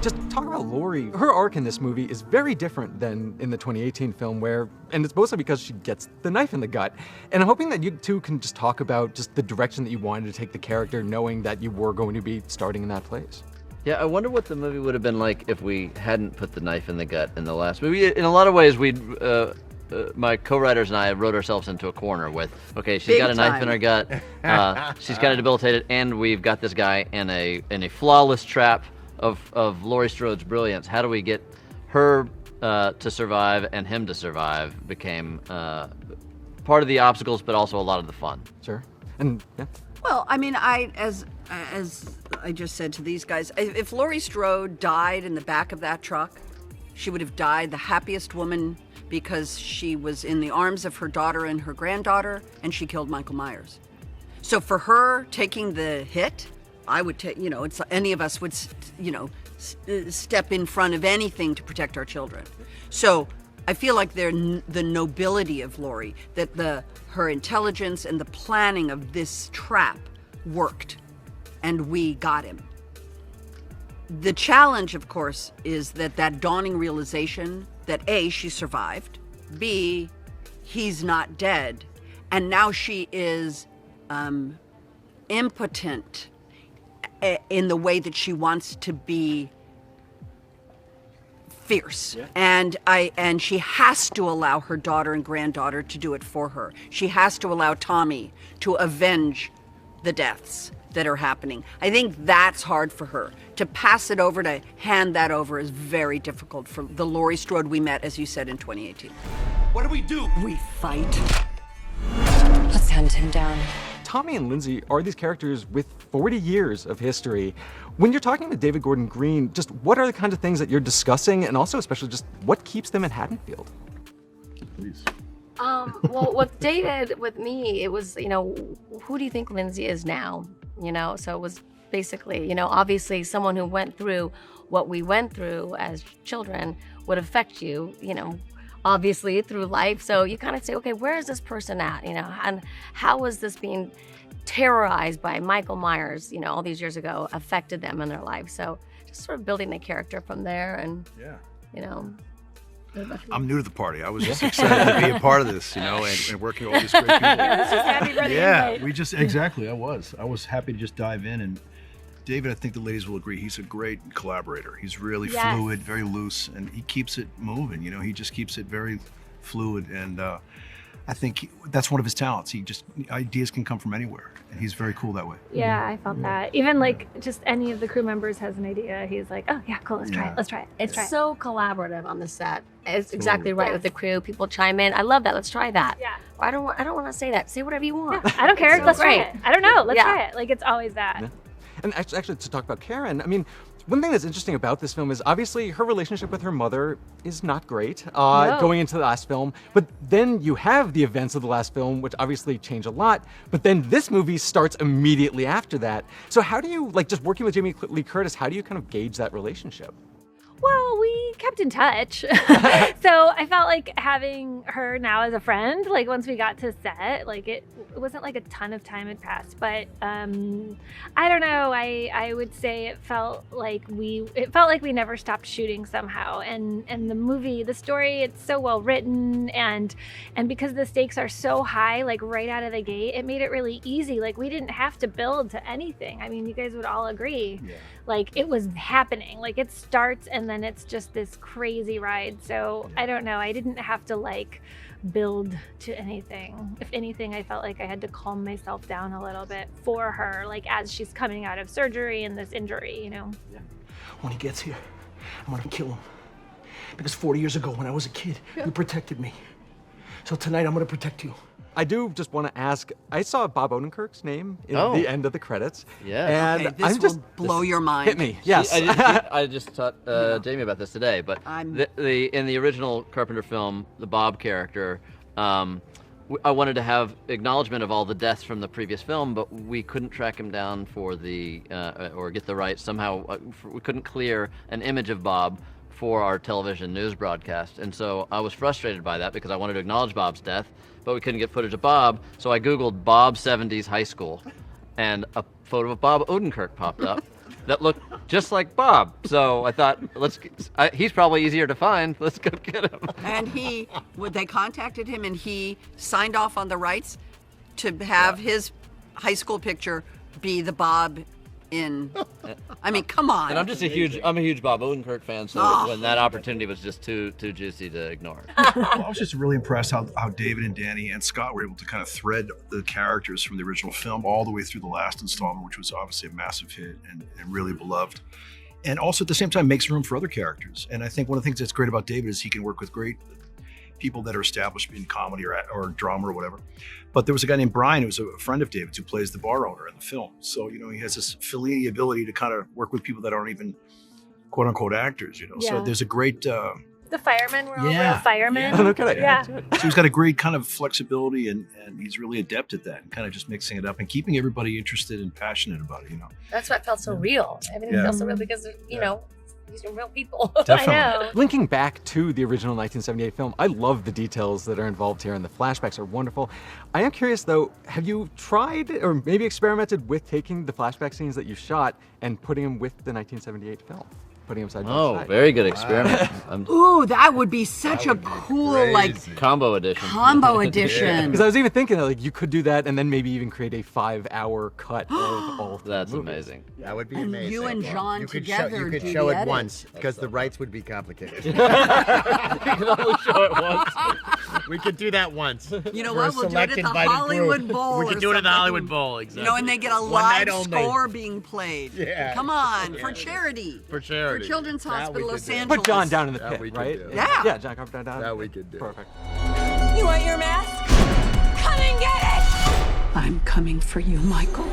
Just talk about Laurie. Her arc in this movie is very different than in the 2018 film and it's mostly because she gets the knife in the gut. And I'm hoping that you two can just talk about just the direction that you wanted to take the character, knowing that you were going to be starting in that place. Yeah, I wonder what the movie would have been like if we hadn't put the knife in the gut in the last movie. In a lot of ways, my co-writers and I wrote ourselves into a corner with, okay, she's got a knife in her gut, she's got it debilitated, and we've got this guy in a flawless trap of Laurie Strode's brilliance. How do we get her to survive and him to survive became part of the obstacles, but also a lot of the fun. Sure. And yeah. Well, I mean, as I just said to these guys, if Laurie Strode died in the back of that truck, she would have died the happiest woman because she was in the arms of her daughter and her granddaughter, and she killed Michael Myers. So for her taking the hit, I would take, it's any of us would, step in front of anything to protect our children. So I feel like the nobility of Laurie, that her intelligence and the planning of this trap worked, and we got him. The challenge, of course, is that dawning realization that A, she survived, B, he's not dead, and now she is impotent in the way that she wants to be fierce. Yeah. And she has to allow her daughter and granddaughter to do it for her. She has to allow Tommy to avenge the deaths that are happening. I think that's hard for her. To pass it over, to hand that over, is very difficult for the Laurie Strode we met, as you said, in 2018. What do? We fight. Let's hunt him down. Tommy and Lindsay are these characters with 40 years of history. When you're talking to David Gordon Green, just what are the kinds of things that you're discussing, and also especially just what keeps them in Haddonfield? Please. Well, with David, with me, it was, who do you think Lindsay is now? So it was basically, obviously someone who went through what we went through as children would affect you, obviously through life. So you kind of say, okay, where is this person at? And how is this being terrorized by Michael Myers, all these years ago, affected them in their life? So just sort of building the character from there, and, I'm new to the party. I was just excited to be a part of this, and working with all these great people. Exactly. I was happy to just dive in. And David, I think the ladies will agree, he's a great collaborator. He's really fluid, very loose, and he keeps it moving. He just keeps it very fluid. And I think that's one of his talents. Ideas can come from anywhere, and he's very cool that way. Yeah, I felt that. Even just any of the crew members has an idea, he's like, oh yeah, cool, let's try it. It's so collaborative on the set. It's exactly right with the crew. People chime in. I love that. Let's try that. Yeah. Or I don't want to say that. Say whatever you want. Yeah, I don't care. Let's try it. I don't know. Let's try it. It's always that. Yeah. And actually, to talk about Karen, I mean, one thing that's interesting about this film is obviously her relationship with her mother is not great going into the last film. But then you have the events of the last film, which obviously change a lot. But then this movie starts immediately after that. So how do you, just working with Jamie Lee Curtis, how do you kind of gauge that relationship? Well, we kept in touch. So I felt like having her now as a friend, once we got to set, it wasn't a ton of time had passed, but I don't know. I would say it felt like we never stopped shooting somehow. And the story, it's so well written, and because the stakes are so high, right out of the gate, it made it really easy. We didn't have to build to anything. I mean, you guys would all agree. Yeah. It was happening. It starts and then it's just this crazy ride. So I don't know. I didn't have to build to anything. If anything, I felt like I had to calm myself down a little bit for her, as she's coming out of surgery and this injury, Yeah. When he gets here, I'm gonna kill him. Because 40 years ago when I was a kid, you protected me. So tonight I'm gonna protect you. I do just want to ask, I saw Bob Odenkirk's name in the end of the credits. Yeah. And this will blow your mind. Hit me, yes. I just taught Jamie about this today, but in the original Carpenter film, the Bob character, I wanted to have acknowledgement of all the deaths from the previous film, but we couldn't track him down for or get the rights. Somehow we couldn't clear an image of Bob for our television news broadcast. And so I was frustrated by that because I wanted to acknowledge Bob's death, but we couldn't get footage of Bob. So I Googled Bob 70s high school, and a photo of Bob Odenkirk popped up. that looked just like Bob. So I thought, he's probably easier to find. Let's go get him. And they contacted him, and he signed off on the rights to have his high school picture be the Bob in. I mean, come on. And I'm a huge Bob Odenkirk fan, so when that opportunity was just too juicy to ignore. Well, I was just really impressed how David and Danny and Scott were able to kind of thread the characters from the original film all the way through the last installment, which was obviously a massive hit and really beloved. And also at the same time makes room for other characters. And I think one of the things that's great about David is he can work with great people that are established in comedy or drama or whatever. But there was a guy named Brian who was a friend of David's who plays the bar owner in the film. So, he has this Fellini ability to kind of work with people that aren't even quote unquote actors, So there's a great... the firemen were all firemen. Yeah. Look at it. Yeah. So he's got a great kind of flexibility and he's really adept at that and kind of just mixing it up and keeping everybody interested and passionate about it, That's why it felt so real. Everything felt so real because, these are real people. Definitely. I know. Linking back to the original 1978 film, I love the details that are involved here, and the flashbacks are wonderful. I am curious, though, have you tried or maybe experimented with taking the flashback scenes that you shot and putting them with the 1978 film? Putting them side by side. Very good experiment. Ooh, that would be such a cool, Combo edition. edition. Because I was even thinking that you could do that and then maybe even create a 5-hour cut of all three That's movies. amazing. That would be And amazing. you and John you could together You could do show the it edit. once because the rights would be complicated. You can only show it once. We could do that once. You know For a what? We'll do it at select the invited Hollywood group. Bowl. We could or do it at the something. Hollywood Bowl, exactly. And they get a One night live only. score being played. Yeah. Come on, for charity. For charity. For Children's That we Hospital could Los do. Angeles. Put John down in the That pit, we could right? do. Yeah. Yeah, John Carpenter down. That we could do. Perfect. You want your mask? Come and get it! I'm coming for you, Michael.